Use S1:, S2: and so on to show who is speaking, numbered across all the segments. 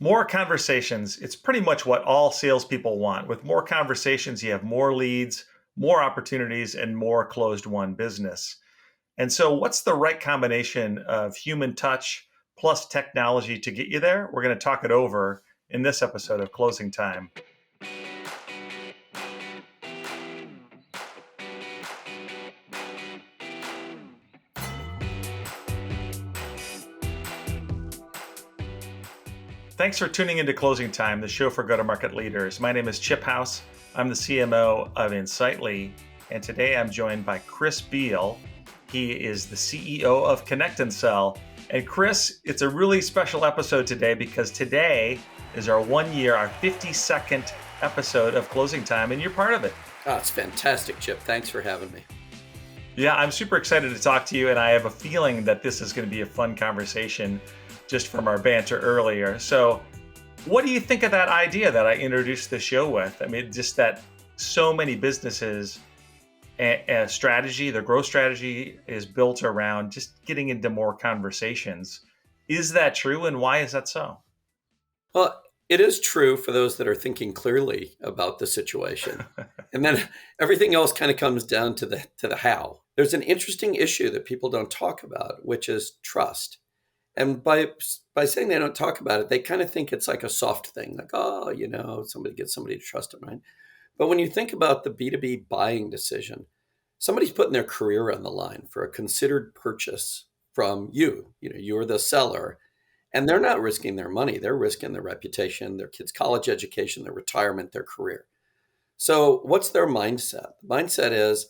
S1: More conversations. It's pretty much what all salespeople want. With more conversations, you have more leads, more opportunities, and more closed won business. And so, what's the right combination of human touch plus technology to get you there? We're going to talk it over in this episode of Closing Time. Thanks for tuning into Closing Time, the show for go-to-market leaders. My name is Chip House. I'm the CMO of Insightly, and today I'm joined by Chris Beall. He is the CEO of ConnectAndSell. And Chris, it's a really special episode today because today is our 1 year, our 52nd episode of Closing Time, and you're part of it.
S2: Oh, it's fantastic, Chip. Thanks for having me.
S1: Yeah, I'm super excited to talk to you, and I have a feeling that this is going to be a fun conversation just from our banter earlier. So what do you think of that idea that I introduced the show with? I mean, just that so many businesses strategy, their growth strategy is built around just getting into more conversations. Is that true? And why is that so?
S2: Well, it is true for those that are thinking clearly about the situation. And then everything else kind of comes down to the how. There's an interesting issue that people don't talk about, which is trust. And by saying they don't talk about it, they kind of think it's like a soft thing, like, oh, somebody gets somebody to trust them, right? But when you think about the B2B buying decision, somebody's putting their career on the line for a considered purchase from you. You're the seller, and they're not risking their money. They're risking their reputation, their kids' college education, their retirement, their career. So what's their mindset? The mindset is,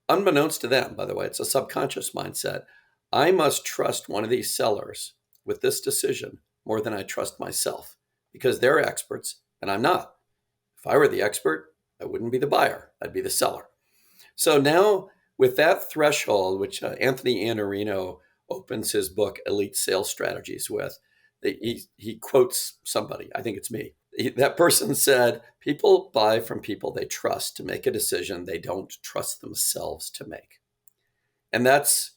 S2: unbeknownst to them, by the way, it's a subconscious mindset. I must trust one of these sellers with this decision more than I trust myself because they're experts and I'm not. If I were the expert, I wouldn't be the buyer. I'd be the seller. So now with that threshold, which Anthony Iannarino opens his book, Elite Sales Strategies with, he quotes somebody, I think it's me. That person said, people buy from people they trust to make a decision they don't trust themselves to make. And that's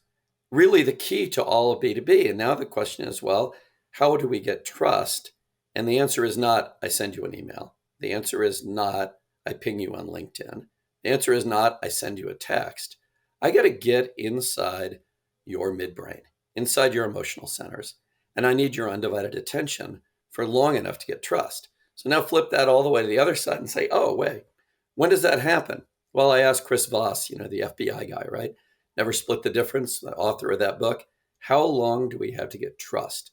S2: really the key to all of B2B. And now the question is, well, how do we get trust? And the answer is not, I send you an email. The answer is not, I ping you on LinkedIn. The answer is not, I send you a text. I got to get inside your midbrain, inside your emotional centers. And I need your undivided attention for long enough to get trust. So now flip that all the way to the other side and say, oh, wait, when does that happen? Well, I asked Chris Voss, the FBI guy, right? Never Split the Difference, the author of that book. How long do we have to get trust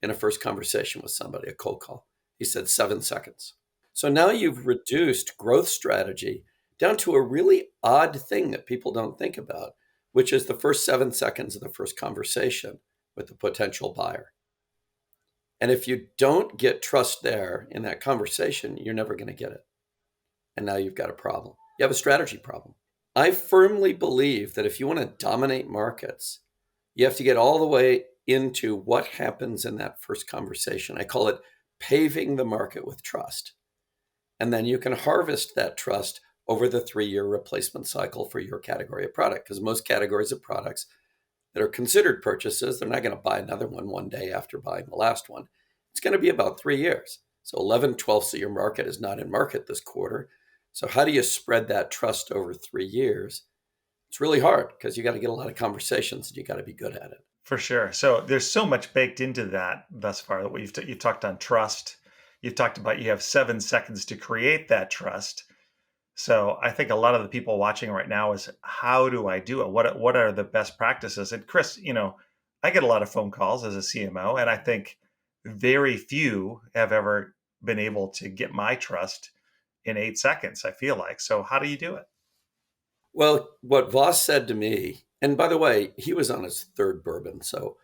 S2: in a first conversation with somebody, a cold call? He said 7 seconds. So now you've reduced growth strategy down to a really odd thing that people don't think about, which is the first 7 seconds of the first conversation with the potential buyer. And if you don't get trust there in that conversation, you're never going to get it. And now you've got a problem. You have a strategy problem. I firmly believe that if you want to dominate markets, you have to get all the way into what happens in that first conversation. I call it paving the market with trust. And then you can harvest that trust over the 3-year replacement cycle for your category of product. Because most categories of products that are considered purchases, they're not going to buy another one day after buying the last one. It's going to be about 3 years. So 11/12 of your market is not in market this quarter. So how do you spread that trust over 3 years? It's really hard because you got to get a lot of conversations and you got to be good at it.
S1: For sure. So there's so much baked into that thus far. That you've talked on trust. You've talked about you have 7 seconds to create that trust. So I think a lot of the people watching right now is, how do I do it? What are the best practices? And Chris, I get a lot of phone calls as a CMO, and I think very few have ever been able to get my trust in 8 seconds, I feel like. So how do you do it?
S2: Well, what Voss said to me, and by the way, he was on his 3rd bourbon, so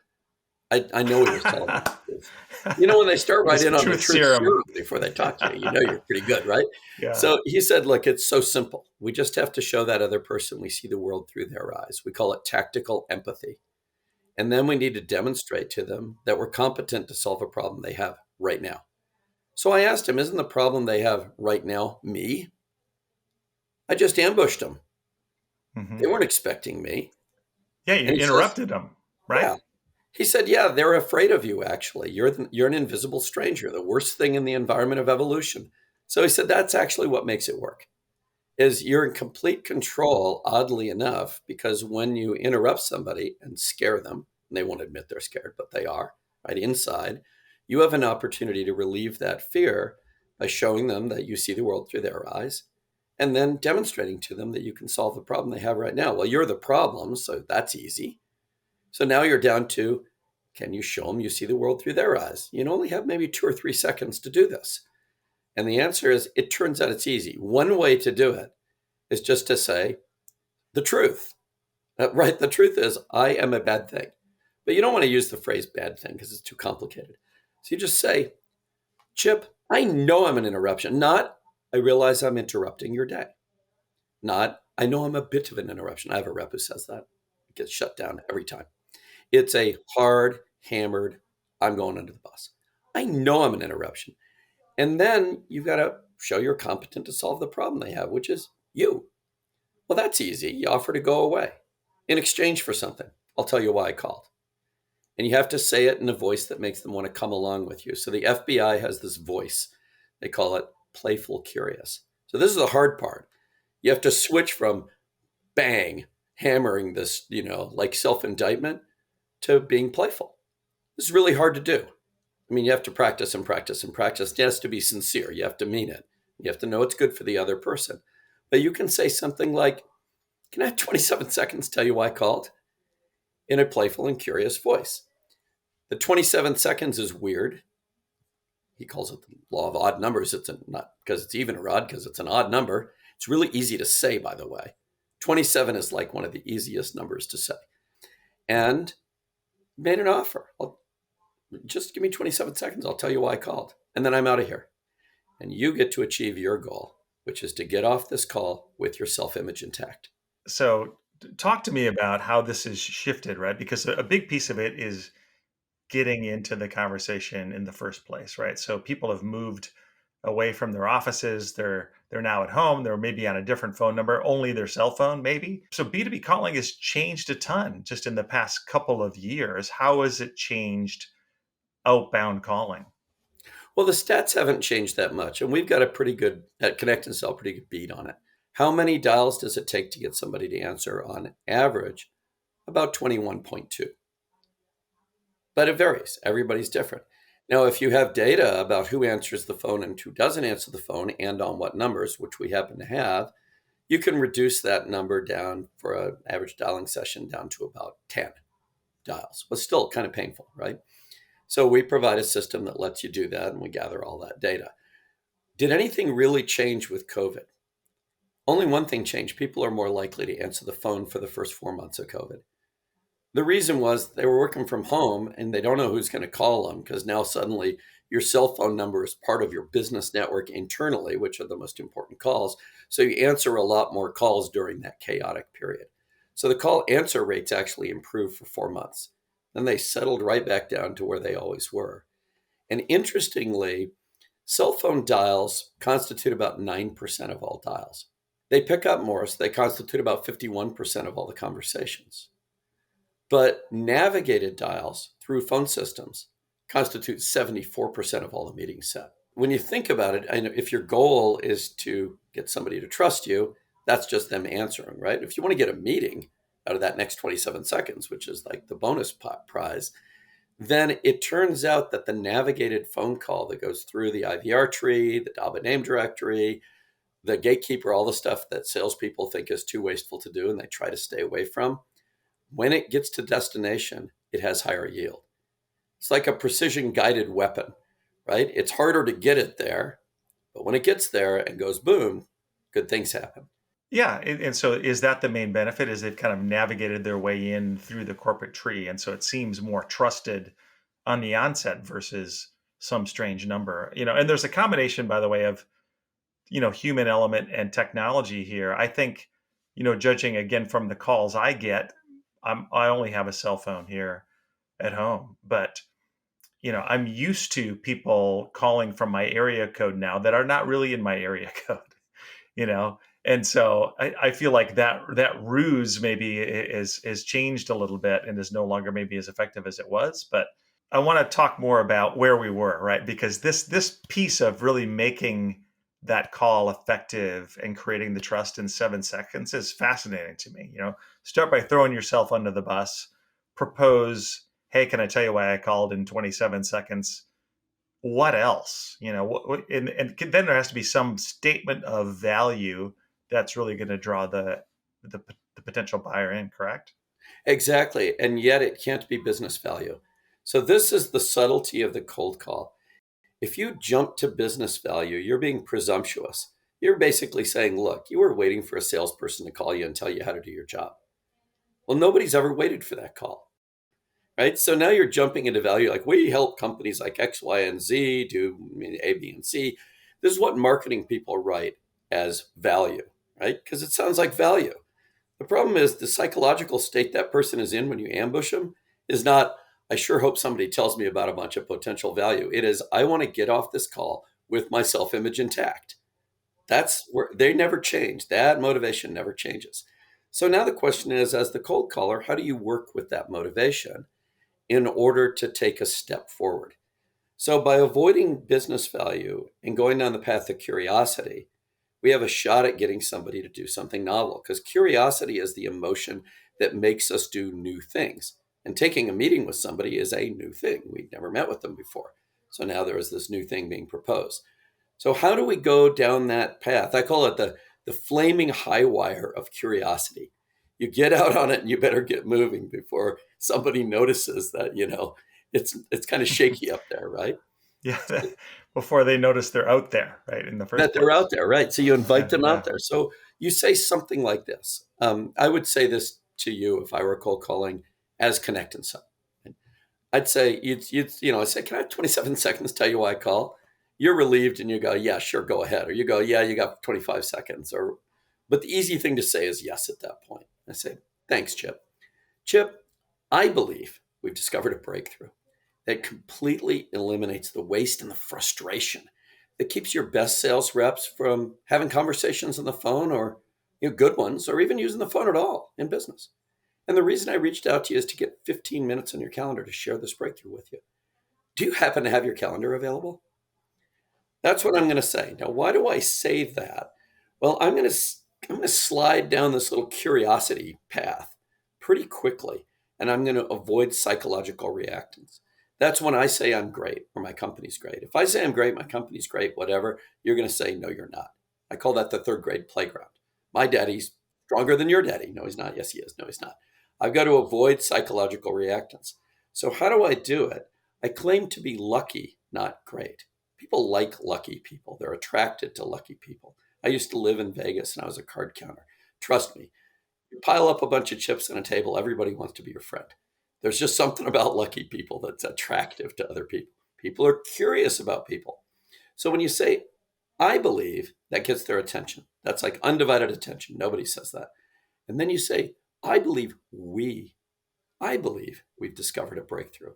S2: I know he was telling me the truth. When they start right in on the truth serum before they talk to you, you're pretty good, right?
S1: Yeah.
S2: So he said, look, it's so simple. We just have to show that other person we see the world through their eyes. We call it tactical empathy. And then we need to demonstrate to them that we're competent to solve a problem they have right now. So I asked him, isn't the problem they have right now me? I just ambushed them. Mm-hmm. They weren't expecting me.
S1: Yeah, you interrupted them, right?
S2: Yeah. He said, yeah, they're afraid of you, actually. You're an invisible stranger, the worst thing in the environment of evolution. So he said, that's actually what makes it work, is you're in complete control, oddly enough, because when you interrupt somebody and scare them, and they won't admit they're scared, but they are, right inside, you have an opportunity to relieve that fear by showing them that you see the world through their eyes and then demonstrating to them that you can solve the problem they have right now. Well, you're the problem, so that's easy. So now you're down to, can you show them you see the world through their eyes? You only have maybe 2 or 3 seconds to do this. And the answer is, it turns out it's easy. One way to do it is just to say the truth, right? The truth is, I am a bad thing. But you don't want to use the phrase bad thing because it's too complicated. So you just say, Chip, I know I'm an interruption. Not, I realize I'm interrupting your day. Not, I know I'm a bit of an interruption. I have a rep who says that. It gets shut down every time. It's a hard, hammered, I'm going under the bus. I know I'm an interruption. And then you've got to show you're competent to solve the problem they have, which is you. Well, that's easy. You offer to go away in exchange for something. I'll tell you why I called. And you have to say it in a voice that makes them want to come along with you. So the FBI has this voice. They call it playful curious. So this is the hard part. You have to switch from bang, hammering this, like self-indictment to being playful. This is really hard to do. I mean, you have to practice and practice and practice. It has to be sincere. You have to mean it. You have to know it's good for the other person. But you can say something like, can I have 27 seconds to tell you why I called? In a playful and curious voice. The 27 seconds is weird. He calls it the law of odd numbers. It's not because it's even or odd, because it's an odd number. It's really easy to say, by the way. 27 is like one of the easiest numbers to say. And made an offer. Just give me 27 seconds. I'll tell you why I called. And then I'm out of here. And you get to achieve your goal, which is to get off this call with your self-image intact.
S1: So talk to me about how this has shifted, right? Because a big piece of it is getting into the conversation in the first place, right? So people have moved away from their offices. They're now at home. They're maybe on a different phone number, only their cell phone, maybe. So B2B calling has changed a ton just in the past couple of years. How has it changed outbound calling?
S2: Well, the stats haven't changed that much, and we've got a pretty good, at ConnectAndSell, pretty good beat on it. How many dials does it take to get somebody to answer on average? About 21.2. But it varies. Everybody's different. Now, if you have data about who answers the phone and who doesn't answer the phone and on what numbers, which we happen to have, you can reduce that number down for an average dialing session down to about 10 dials, but still kind of painful, right? So we provide a system that lets you do that, and we gather all that data. Did anything really change with COVID? Only one thing changed. People are more likely to answer the phone for the first 4 months of COVID. The reason was they were working from home and they don't know who's going to call them, because now suddenly your cell phone number is part of your business network internally, which are the most important calls. So you answer a lot more calls during that chaotic period. So the call answer rates actually improved for 4 months. Then they settled right back down to where they always were. And interestingly, cell phone dials constitute about 9% of all dials. They pick up more, so they constitute about 51% of all the conversations. But navigated dials through phone systems constitute 74% of all the meetings set. When you think about it, I know if your goal is to get somebody to trust you, that's just them answering, right? If you want to get a meeting out of that next 27 seconds, which is like the bonus prize, then it turns out that the navigated phone call that goes through the IVR tree, the DABA name directory, the gatekeeper, all the stuff that salespeople think is too wasteful to do and they try to stay away from, when it gets to destination, it has higher yield. It's like a precision guided weapon, right? It's harder to get it there, but when it gets there and goes boom, good things happen.
S1: Yeah, and so is that the main benefit? Is they've kind of navigated their way in through the corporate tree, and so it seems more trusted on the onset versus some strange number. And there's a combination, by the way, of human element and technology here. I think, judging again from the calls I get, I only have a cell phone here at home, but I'm used to people calling from my area code now that are not really in my area code, you know, And so I feel like that ruse maybe is changed a little bit and is no longer maybe as effective as it was. But I want to talk more about where we were, right? Because this piece of really making that call effective and creating the trust in 7 seconds is fascinating to me. Start by throwing yourself under the bus, propose, hey, can I tell you why I called in 27 seconds? What else? And then there has to be some statement of value that's really going to draw the the potential buyer in, correct?
S2: Exactly. And yet it can't be business value. So this is the subtlety of the cold call. If you jump to business value, you're being presumptuous. You're basically saying, look, you were waiting for a salesperson to call you and tell you how to do your job. Well, nobody's ever waited for that call, right? So now you're jumping into value. Like, we help companies like X, Y, and Z do A, B, and C. This is what marketing people write as value, right? Because it sounds like value. The problem is the psychological state that person is in when you ambush them is not, I sure hope somebody tells me about a bunch of potential value. It is, I want to get off this call with my self image intact. That's where they never change. That motivation never changes. So now the question is, as the cold caller, how do you work with that motivation in order to take a step forward? So by avoiding business value and going down the path of curiosity, we have a shot at getting somebody to do something novel, because curiosity is the emotion that makes us do new things. And taking a meeting with somebody is a new thing. We've never met with them before. So now there is this new thing being proposed. So how do we go down that path? I call it the flaming high wire of curiosity. You get out on it and you better get moving before somebody notices that, it's kind of shaky up there, right?
S1: Yeah, before they notice they're out there, right, in the
S2: That
S1: first
S2: they're
S1: place.
S2: out there, right? So you invite
S1: Yeah,
S2: them
S1: yeah.
S2: out there. So you say something like this. I would say this to you if I were cold calling as Connect and Sell. I'd say I'd say, can I have 27 seconds to tell you why I call? You're relieved and you go, yeah, sure, go ahead. Or you go, yeah, you got 25 seconds. But the easy thing to say is yes at that point. I say, thanks, Chip. Chip, I believe we've discovered a breakthrough that completely eliminates the waste and the frustration that keeps your best sales reps from having conversations on the phone, or good ones, or even using the phone at all in business. And the reason I reached out to you is to get 15 minutes on your calendar to share this breakthrough with you. Do you happen to have your calendar available? That's what I'm going to say. Now, why do I say that? Well, I'm going to slide down this little curiosity path pretty quickly, and I'm going to avoid psychological reactance. That's when I say I'm great or my company's great. If I say I'm great, my company's great, whatever, you're going to say, no, you're not. I call that the third grade playground. My daddy's stronger than your daddy. No, he's not. Yes, he is. No, he's not. I've got to avoid psychological reactance. So, how do I do it? I claim to be lucky, not great. People like lucky people. They're attracted to lucky people. I used to live in Vegas and I was a card counter. Trust me, you pile up a bunch of chips on a table, everybody wants to be your friend. There's just something about lucky people that's attractive to other people. People are curious about people. So when you say, I believe, that gets their attention. That's like undivided attention. Nobody says that. And then you say, I believe we've discovered a breakthrough.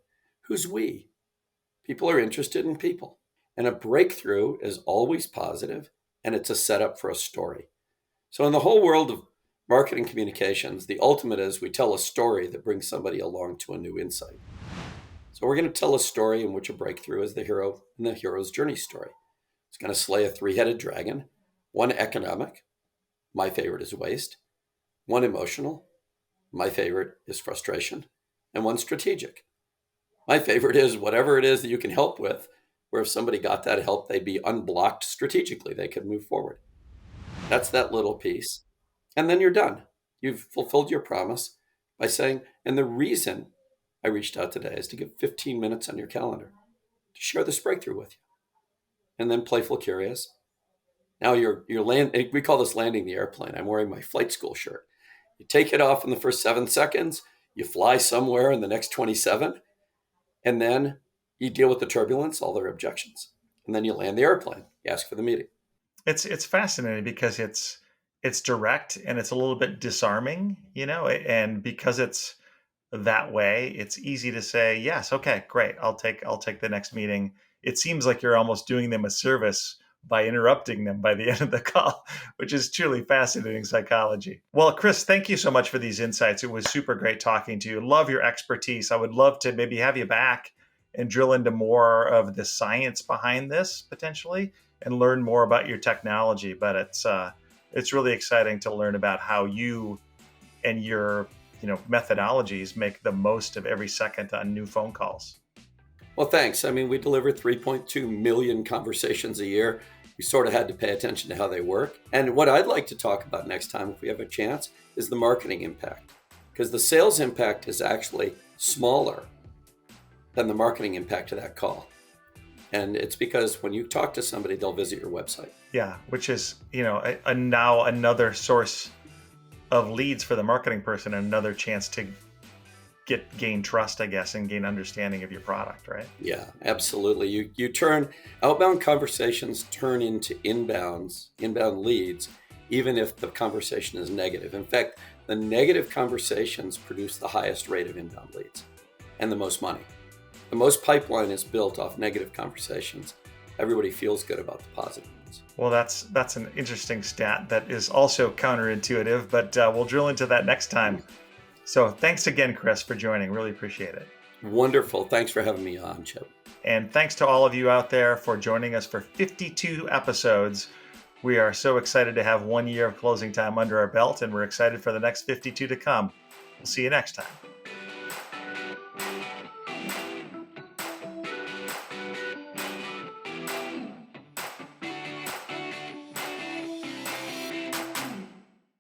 S2: Who's we? People are interested in people. And a breakthrough is always positive, and it's a setup for a story. So, in the whole world of marketing communications, the ultimate is we tell a story that brings somebody along to a new insight. So, we're going to tell a story in which a breakthrough is the hero in the hero's journey story. It's going to slay a three-headed dragon, one economic, my favorite is waste, one emotional, my favorite is frustration, and one strategic. My favorite is whatever it is that you can help with, where if somebody got that help, they'd be unblocked strategically. They could move forward. That's that little piece. And then you're done. You've fulfilled your promise by saying, and the reason I reached out today is to give 15 minutes on your calendar to share this breakthrough with you. And then playful curious. Now you're we call this landing the airplane. I'm wearing my flight school shirt. You take it off in the first 7 seconds, you fly somewhere in the next 27, and then you deal with the turbulence, all their objections. And then you land the airplane. You ask for the meeting.
S1: It's fascinating because it's direct and it's a little bit disarming, and because it's that way, it's easy to say, yes, okay, great, I'll take the next meeting. It seems like you're almost doing them a service by interrupting them by the end of the call, which is truly fascinating psychology. Well, Chris, thank you so much for these insights. It was super great talking to you. Love your expertise. I would love to maybe have you back and drill into more of the science behind this potentially and learn more about your technology. But it's really exciting to learn about how you and your methodologies make the most of every second on new phone calls.
S2: Well, thanks. I mean, we deliver 3.2 million conversations a year. We sort of had to pay attention to how they work. And what I'd like to talk about next time, if we have a chance, is the marketing impact. Because the sales impact is actually smaller than the marketing impact of that call. And it's because when you talk to somebody, they'll visit your website.
S1: Yeah, which is, now another source of leads for the marketing person and another chance to gain trust, I guess, and gain understanding of your product, right?
S2: Yeah, absolutely. You turn outbound conversations turn into inbound leads, even if the conversation is negative. In fact, the negative conversations produce the highest rate of inbound leads and the most money. The most pipeline is built off negative conversations. Everybody feels good about the positive ones.
S1: Well, that's an interesting stat that is also counterintuitive, but we'll drill into that next time. So thanks again, Chris, for joining. Really appreciate it.
S2: Wonderful. Thanks for having me on, Chip.
S1: And thanks to all of you out there for joining us for 52 episodes. We are so excited to have 1 year of closing time under our belt, and we're excited for the next 52 to come. We'll see you next time.